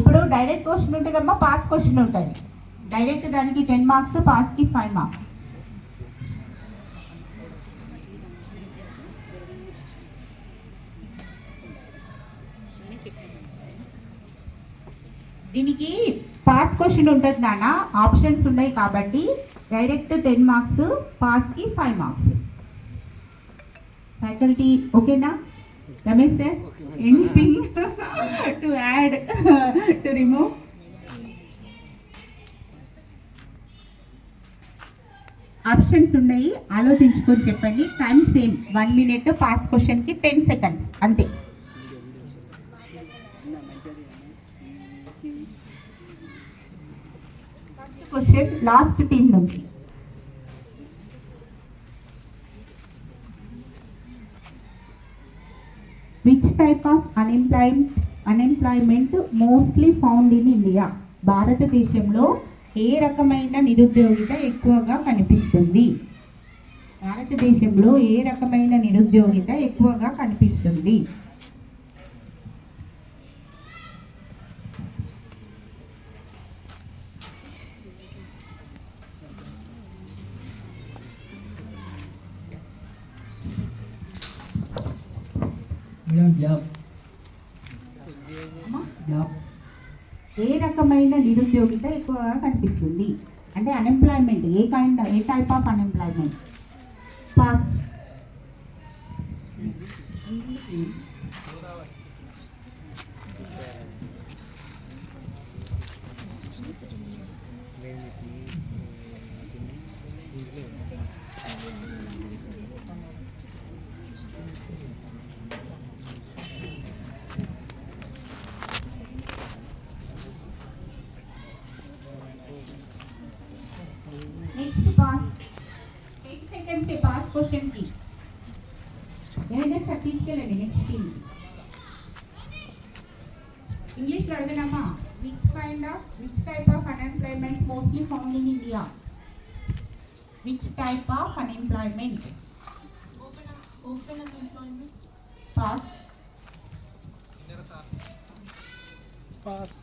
ఇప్పుడు direct question ఉంటుందమ్మా, pass question ఉంటుంది. డైరెక్ట్ దానికి 10 మార్క్స్, పాస్కి 5 మార్క్స్. దీనికి పాస్ క్వశ్చన్ ఉంటుంది నాన్న, ఆప్షన్స్ ఉన్నాయి కాబట్టి డైరెక్ట్ 10 మార్క్స్, పాస్కి 5 మార్క్స్. ఫ్యాకల్టీ ఓకేనా? Ramesh sir, anything to add to remove? Options ఉన్నాయి, ఆలోచించుకొని చెప్పండి. టైం సేమ్ 1 మినిట్, పాస్ క్వశ్చన్కి 10 సెకండ్స్ అంతే. ఫస్ట్ క్వశ్చన్ లాస్ట్ టీం నుంచి. Which type of unemployment mostly found in India? భారతదేశంలో ఏ రకమైన నిరుద్యోగిత ఎక్కువగా కనిపిస్తుంది? భారతదేశంలో ఏ రకమైన నిరుద్యోగిత ఎక్కువగా కనిపిస్తుంది? ఏ రకమైన నిరుద్యోగిత ఎక్కువగా కనిపిస్తుంది అంటే అన్ఎంప్లాయ్మెంట్, ఏ type of unemployment? Pass. Next pass. 10 seconds pass question కి. ఏమైనా సార్ తీసుకెళ్ళండి నెక్స్ట్ టీమ్. ఇంగ్లీష్లో అడగనమ్మా. Which type of unemployment mostly found in India? Which type of unemployment? Pass. Pass.